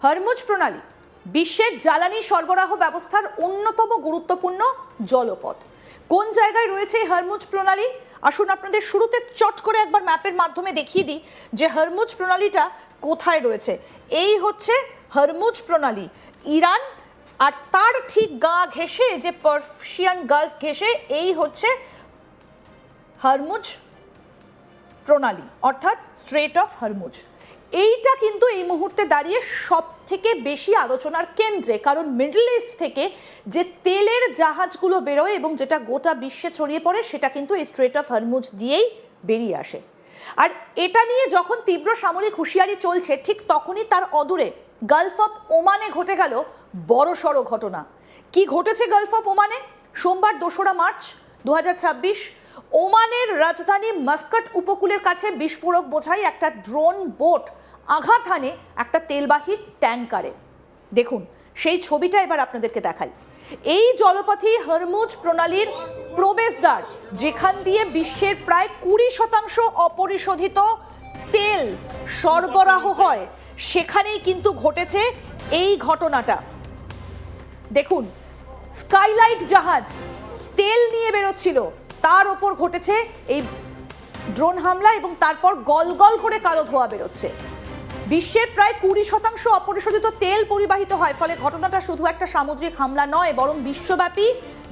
Hormuz প্রণালী বিশ্বের জ্বালানি সরবরাহ ব্যবস্থার অন্যতম গুরুত্বপূর্ণ জলপথ। কোন জায়গায় রয়েছে এই হরমুজ প্রণালী? আসুন আপনাদের শুরুতে চট করে একবার ম্যাপের মাধ্যমে দেখিয়ে দিই যে হরমুজ প্রণালীটা কোথায় রয়েছে। এই হচ্ছে হরমুজ প্রণালী, ইরান আর তার ঠিক গা ঘেঁষে যে পার্সিয়ান গালফ ঘেঁষে এই হচ্ছে হরমুজ প্রণালী অর্থাৎ স্ট্রেট অফ হরমুজ। এইটা কিন্তু এই মুহূর্তে দাঁড়িয়ে সব থেকে বেশি আলোচনার কেন্দ্রে, কারণ মিডল ইস্ট থেকে যে তেলের জাহাজগুলো বেরোয় এবং যেটা গোটা বিশ্বে ছড়িয়ে পড়ে সেটা কিন্তু এই স্ট্রেট অফ হরমুজ দিয়েই বেরিয়ে আসে। আর এটা নিয়ে যখন তীব্র সামরিক হুঁশিয়ারি চলছে ঠিক তখনই তার অদূরে গালফ অফ ওমানে ঘটে গেল বড়সড় ঘটনা। কি ঘটেছে গালফ অফ ওমানে? সোমবার 2রা মার্চ 2026 ওমানের রাজধানী মাস্কাট উপকূলের কাছে বিস্ফোরক বোঝাই একটা ড্রোন বোট আঘাত হানে একটা তেলবাহী ট্যাঙ্কারে। দেখুন সেই ছবিটা এবার আপনাদেরকে দেখাই। এই জলপথই হরমুজ প্রণালীর প্রবেশদ্বার, যেখান দিয়ে বিশ্বের প্রায় 20% অপরিশোধিত তেল সরবরাহ হয়, সেখানেই কিন্তু ঘটেছে এই ঘটনাটা। দেখুন স্কাইলাইট জাহাজ তেল নিয়ে বেরোচ্ছিল, তার ওপর ঘটেছে এই ড্রোন হামলা এবং তারপর গল গল করে কালো ধোঁয়া বেরোচ্ছে। বিশ্বের প্রায় 20% অপরিশোধিত তেল পরিবাহিত হয়, ফলে ঘটনাটা শুধু একটা সামুদ্রিক হামলা নয় বরং বিশ্বব্যাপী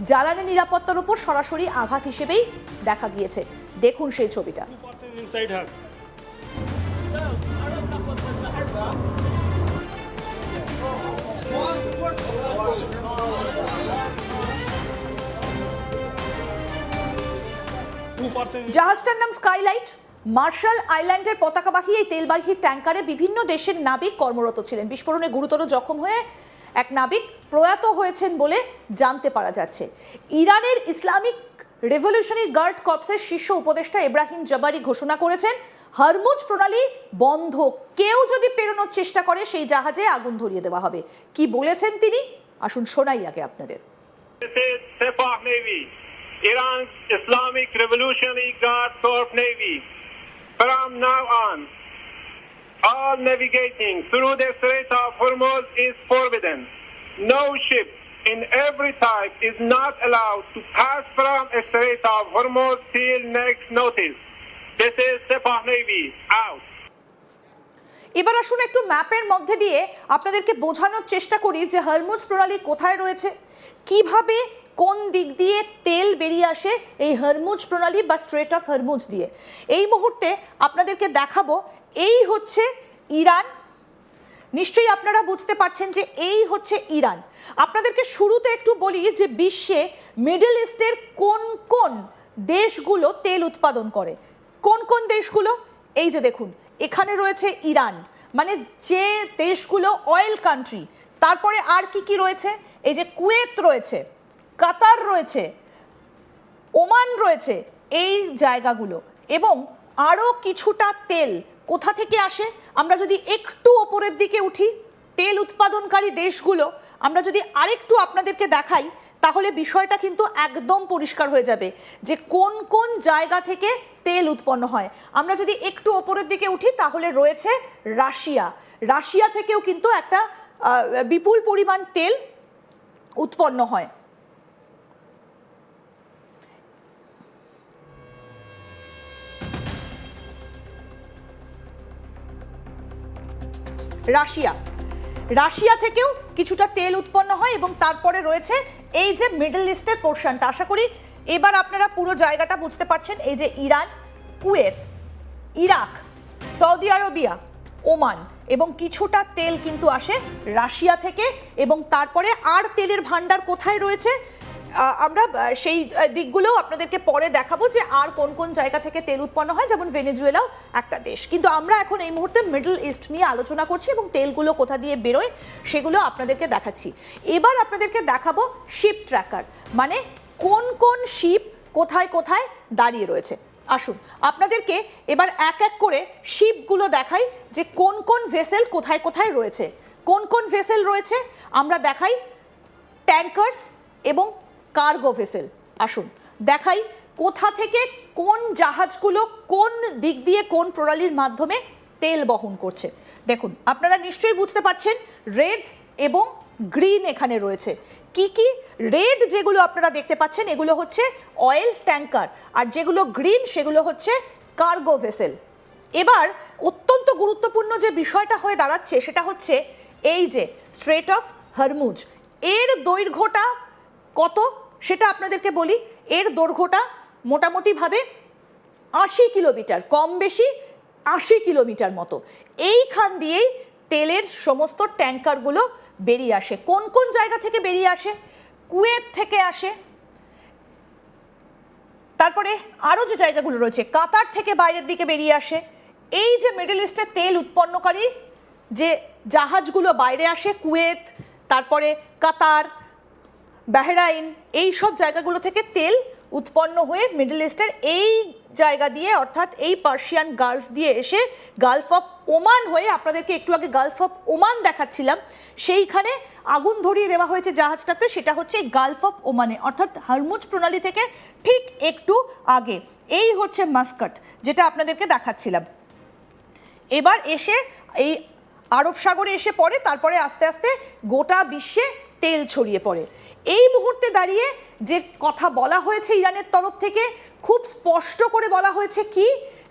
জ্বালানি নিরাপত্তার উপর সরাসরি আঘাত হিসেবেই দেখা গিয়েছে। দেখুন সেই ছবিটা। জাহাজটার নাম স্কাইলাইট। মার্শাল আইল্যান্ডের পতাকাবাহী এই তেলবাহী ট্যাঙ্কারে বিভিন্ন দেশের নাবিক কর্মরত ছিলেন। বিস্ফোরণে গুরুতর জখম হয়ে এক নাবিক প্রয়াত হয়েছেন বলে জানতে পারা যাচ্ছে। ইরানের ইসলামিক রেভলিউশনারি গার্ড কর্পসের শীর্ষ উপদেষ্টা ইব্রাহিম জাবারি ঘোষণা করেছেন হরমুজ প্রণালী বন্ধ, কেউ যদি পেরোনোর চেষ্টা করে সেই জাহাজে আগুন ধরিয়ে দেওয়া হবে। কি বলেছেন তিনি আসুন শোনাই আগে আপনাদের। Iran's Islamic Revolutionary Guard Corps Navy. From now on, all navigating through the Strait of Hormuz is forbidden. No ship in every type is not allowed to pass from the Strait of Hormuz till next notice. This is Sepah Navy out. এবার আসুন একটু ম্যাপের মধ্যে দিয়ে আপনাদেরকে বোঝানোর চেষ্টা করি যে হরমুজ প্রণালী কোথায় রয়েছে, কিভাবে কোন দিক দিয়ে তেল বেরিয়ে আসে এই হরমুজ প্রণালী বা স্ট্রেট অফ হরমুজ দিয়ে। এই মুহূর্তে আপনাদেরকে দেখাবো এই হচ্ছে ইরান। নিশ্চয়ই আপনারা বুঝতে পারছেন যে এই হচ্ছে ইরান। আপনাদেরকে শুরুতে একটু বলি যে বিশ্বে মিডল ইস্টের কোন কোন দেশগুলো তেল উৎপাদন করে। কোন কোন দেশগুলো? এই যে দেখুন এখানে রয়েছে ইরান, মানে যে দেশগুলো অয়েল কান্ট্রি। তারপরে আর কি কি রয়েছে? এই যে কুয়েত রয়েছে, কাতার রয়েছে, ওমান রয়েছে, এই জায়গাগুলো। এবং আরও কিছুটা তেল কোথা থেকে আসে? আমরা যদি একটু ওপরের দিকে উঠি, তেল উৎপাদনকারী দেশগুলো আমরা যদি আরেকটু আপনাদেরকে দেখাই, তাহলে বিষয়টা কিন্তু একদম পরিষ্কার হয়ে যাবে যে কোন কোন জায়গা থেকে তেল উৎপন্ন হয়। আমরা যদি একটু ওপরের দিকে উঠি তাহলে রয়েছে রাশিয়া। রাশিয়া থেকেও কিন্তু একটা বিপুল পরিমাণ তেল উৎপন্ন হয়। রাশিয়া থেকেও কিছুটা তেল উৎপন্ন হয় এবং তারপরে রয়েছে এই যে মিডল ইস্টের পোর্শনটা। আশা করি এবার আপনারা পুরো জায়গাটা বুঝতে পারছেন। এই যে Iran, Kuwait, Iraq, Saudi Arabia, Oman এবং কিছুটা তেল কিন্তু আসে রাশিয়া থেকে। এবং তারপরে আর তেলের ভান্ডার কোথায় রয়েছে আমরা সেই দিকগুলো আপনাদেরকে পরে দেখাবো যে আর কোন কোন জায়গা থেকে তেল উৎপন্ন হয়, যেমন ভেনেজুয়েলাও একটা দেশ। কিন্তু আমরা এখন এই মুহূর্তে মিডল ইস্ট নিয়ে আলোচনা করছি এবং তেলগুলো কোথা দিয়ে বেরোয় সেগুলো আপনাদেরকে দেখাচ্ছি। এবার আপনাদেরকে দেখাবো শিপ ট্র্যাকার, মানে কোন কোন শিপ কোথায় কোথায় দাঁড়িয়ে রয়েছে। আসুন আপনাদেরকে এবার এক এক করে শিপগুলো দেখাই যে কোন কোন ভেসেল কোথায় কোথায় রয়েছে। কোন কোন ভেসেল রয়েছে আমরা দেখাই, ট্যাঙ্কার্স এবং কার্গো ভেসেল। আসুন দেখাই কোথা থেকে কোন জাহাজগুলো কোন দিক দিয়ে কোন প্রণালীর মাধ্যমে তেল বহন করছে। দেখুন, আপনারা নিশ্চয়ই বুঝতে পারছেন রেড এবং গ্রিন এখানে রয়েছে। কি কি? রেড যেগুলো আপনারা দেখতে পাচ্ছেন এগুলো হচ্ছে অয়েল ট্যাঙ্কার, আর যেগুলো গ্রিন সেগুলো হচ্ছে কার্গো ভেসেল। এবার অত্যন্ত গুরুত্বপূর্ণ যে বিষয়টা হয়ে দাঁড়াচ্ছে সেটা হচ্ছে এই যে স্ট্রেট অফ হরমুজ, এর দৈর্ঘ্যটা কত সেটা আপনাদেরকে বলি। এর দৈর্ঘ্যটা মোটামুটিভাবে 80 কিলোমিটার, কম বেশি 80 কিলোমিটার মতো। এইখান দিয়েই তেলের সমস্ত ট্যাঙ্কারগুলো বেরিয়ে আসে। কোন কোন জায়গা থেকে বেরিয়ে আসে? কুয়েত থেকে আসে, তারপরে আরও যে জায়গাগুলো রয়েছে কাতার থেকে বাইরের দিকে বেরিয়ে আসে। এই যে মিডল ইস্টের তেল উৎপন্নকারী যে জাহাজগুলো বাইরে আসে, কুয়েত, তারপরে কাতার, বাহরাইন, এই সব জায়গাগুলো থেকে তেল উৎপন্ন হয়ে মিডল ইস্টের এই জায়গা দিয়ে অর্থাৎ এই পার্সিয়ান গালফ দিয়ে এসে গালফ অফ ওমান হয়ে, আপনাদেরকে একটু আগে গালফ অফ ওমান দেখাচ্ছিলাম, সেইখানে আগুন ধরিয়ে দেওয়া হয়েছে জাহাজটাতে, সেটা হচ্ছে গালফ অফ ওমানে অর্থাৎ হরমুজ প্রণালী থেকে ঠিক একটু আগে। এই হচ্ছে মাস্কাট যেটা আপনাদেরকে দেখাচ্ছিলাম। এবার এসে এই আরব সাগরে এসে পড়ে, তারপরে আস্তে আস্তে গোটা বিশ্বে তেল ছড়িয়ে পড়ে। এই মুহূর্তে দাঁড়িয়ে যে কথা বলা হয়েছে ইরানের তরফ থেকে, খুব স্পষ্ট করে বলা হয়েছে কি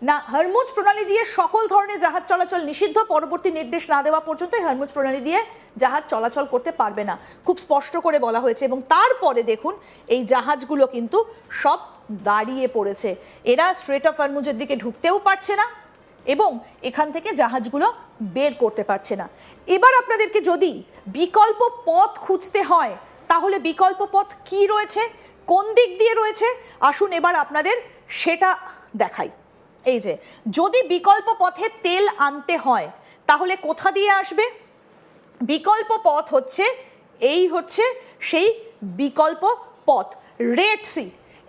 না, হরমুজ প্রণালী দিয়ে সকল ধরনের জাহাজ চলাচল নিষিদ্ধ, পরবর্তী নির্দেশ না দেওয়া পর্যন্ত হরমুজ প্রণালী দিয়ে জাহাজ চলাচল করতে পারবে না, খুব স্পষ্ট করে বলা হয়েছে। এবং তারপরে দেখুন এই জাহাজগুলো কিন্তু সব দাঁড়িয়ে পড়েছে, এরা স্ট্রেট অফ হরমুজের দিকে ঢুকতেও পারছে না এবং এখান থেকে জাহাজগুলো বের করতে পারছে না। এবার আপনাদেরকে যদি বিকল্প পথ খুঁজতে হয় তাহলে বিকল্প পথ কি রয়েছে, কোন দিক দিয়ে রয়েছে, আসুন এবার আপনাদের সেটা দেখাই। এই যে যদি বিকল্প পথে তেল আনতে হয় তাহলে কোথা দিয়ে আসবে? বিকল্প পথ হচ্ছে এই হচ্ছে সেই বিকল্প পথ, রেড সি।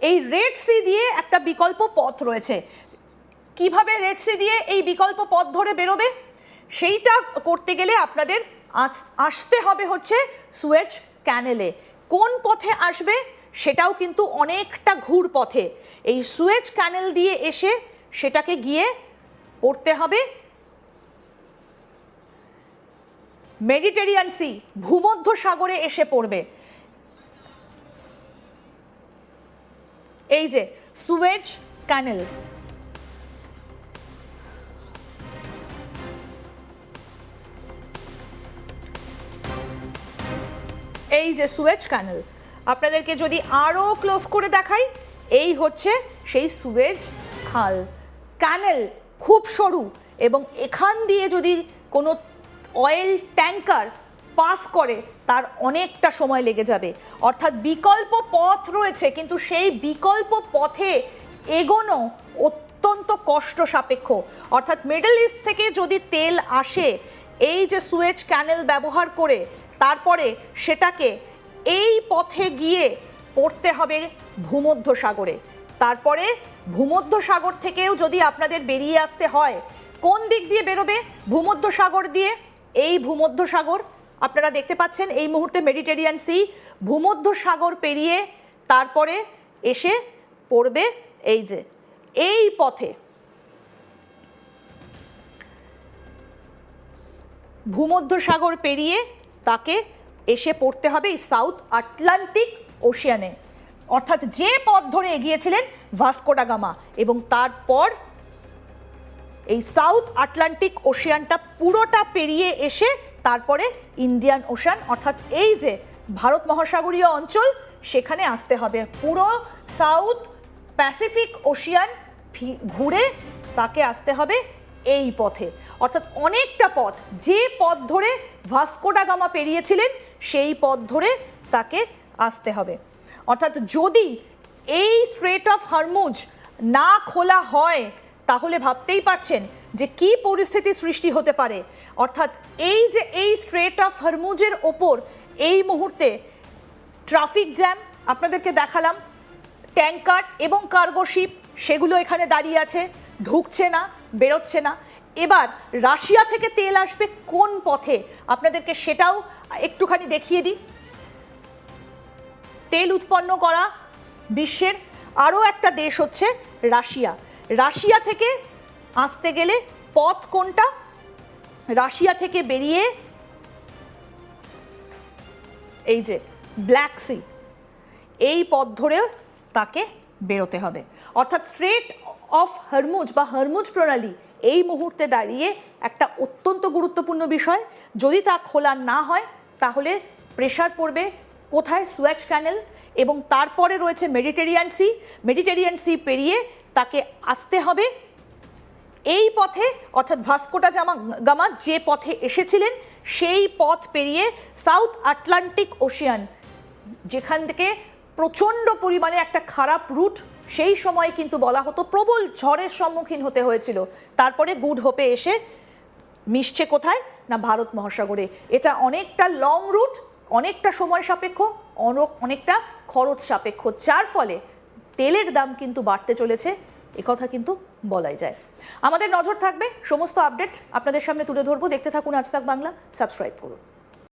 এই রেড সি দিয়ে একটা বিকল্প পথ রয়েছে। কিভাবে রেড সি দিয়ে এই বিকল্প পথ ধরে বেরোবে সেইটা করতে গেলে আপনাদের আসতে হবে হচ্ছে সুয়েজ ক্যানেলে। কোন পথে আসবে সেটাও কিন্তু অনেকটা ঘুর পথে। এই সুয়েজ ক্যানেল দিয়ে এসে সেটাকে গিয়ে পড়তে হবে মেডিটেরিয়ান সি, ভূমধ্য সাগরে এসে পড়বে। এই যে সুয়েজ ক্যানেল, এই যে সুয়েজ ক্যানেল, আপনাদেরকে যদি আরো ক্লোজ করে দেখাই, এই হচ্ছে সেই সুয়েজ খাল। ক্যানেল খুব সরু এবং এখান দিয়ে যদি কোনো অয়েল ট্যাঙ্কার পাস করে তার অনেকটা সময় লেগে যাবে। অর্থাৎ বিকল্প পথ রয়েছে কিন্তু সেই বিকল্প পথে এগোনো অত্যন্ত কষ্ট সাপেক্ষ। অর্থাৎ মিডল ইস্ট থেকে যদি তেল আসে এই যে সুয়েজ ক্যানেল ব্যবহার করে, তারপরে সেটাকে এই পথে গিয়ে পড়তে হবে ভূমধ্য সাগরে। তারপরে ভূমধ্য সাগর থেকেও যদি আপনাদের বেরিয়ে আসতে হয়, কোন দিক দিয়ে বেরোবে? ভূমধ্য সাগর দিয়ে। এই ভূমধ্য সাগর আপনারা দেখতে পাচ্ছেন এই মুহূর্তে মেডিটেরিয়ান সি, ভূমধ্য সাগর পেরিয়ে তারপরে এসে পড়বে এই যে এই পথে। ভূমধ্য সাগর পেরিয়ে তাকে এসে পড়তে হবে এই সাউথ আটলান্টিক ওশিয়ানে, অর্থাৎ যে পথ ধরে এগিয়েছিলেন ভাস্কো ডা গামা, এবং তারপর এই সাউথ আটলান্টিক ওশিয়ানটা পুরোটা পেরিয়ে এসে তারপরে ইন্ডিয়ান ওশান অর্থাৎ এই যে ভারত মহাসাগরীয় অঞ্চল সেখানে আসতে হবে। পুরো সাউথ প্যাসিফিক ওশিয়ান ঘুরে তাকে আসতে হবে এই পথে। অর্থাৎ অনেকটা পথ, যে পথ ধরে ভাস্কো ডা গামা পেরিয়েছিলেন সেই পথ ধরে তাকে আসতে হবে। অর্থাৎ যদি এই স্ট্রেট অফ হরমুজ না খোলা হয় তাহলে ভাবতেই পারছেন যে কি পরিস্থিতি সৃষ্টি হতে পারে। অর্থাৎ এই যে এই স্ট্রেট অফ হরমুজের ওপর এই মুহূর্তে ট্রাফিক জ্যাম আপনাদেরকে দেখালাম, ট্যাঙ্কার এবং কার্গো শিপ সেগুলো এখানে দাঁড়িয়ে আছে, ঢুকছে না, বেরোচ্ছে না। এবার রাশিয়া থেকে তেল আসবে কোন পথে আপনাদেরকে সেটাও একটুখানি দেখিয়ে দিই। তেল উৎপন্ন করা বিশ্বের আরও একটা দেশ হচ্ছে রাশিয়া। রাশিয়া থেকে আসতে গেলে পথ কোনটা? রাশিয়া থেকে বেরিয়ে এই যে ব্ল্যাক সি, এই পথ ধরে তাকে বেরোতে হবে। অর্থাৎ স্ট্রেট অফ হরমুজ বা হরমুজ প্রণালী এই মুহূর্তে দাঁড়িয়ে একটা অত্যন্ত গুরুত্বপূর্ণ বিষয়। যদি তা খোলা না হয় তাহলে প্রেশার পড়বে কোথায়? সুয়েজ ক্যানেল, এবং তারপরে রয়েছে মেডিটেরিয়ান সি পেরিয়ে তাকে আসতে হবে এই পথে, অর্থাৎ ভাস্কো ডা গামা যে পথে এসেছিলেন সেই পথ পেরিয়ে সাউথ আটলান্টিক ওশিয়ান, যেখান থেকে প্রচণ্ড পরিমাণে একটা খারাপ রুট, সেই সময় কিন্তু বলা হতো প্রবল ঝড়ের সম্মুখীন হতে হয়েছিল। তারপরে গুড হোপে এসে মিশছে কোথায় না ভারত মহাসাগরে। এটা অনেকটা লং রুট, অনেকটা সময় সাপেক্ষ, অনেকটা খরচ সাপেক্ষ, যার ফলে তেলের দাম কিন্তু বাড়তে চলেছে, একথা কিন্তু বলাই যায়। আমাদের নজর থাকবে, সমস্ত আপডেট আপনাদের সামনে তুলে ধরবো। দেখতে থাকুন আজ তাক বাংলা, সাবস্ক্রাইব করুন।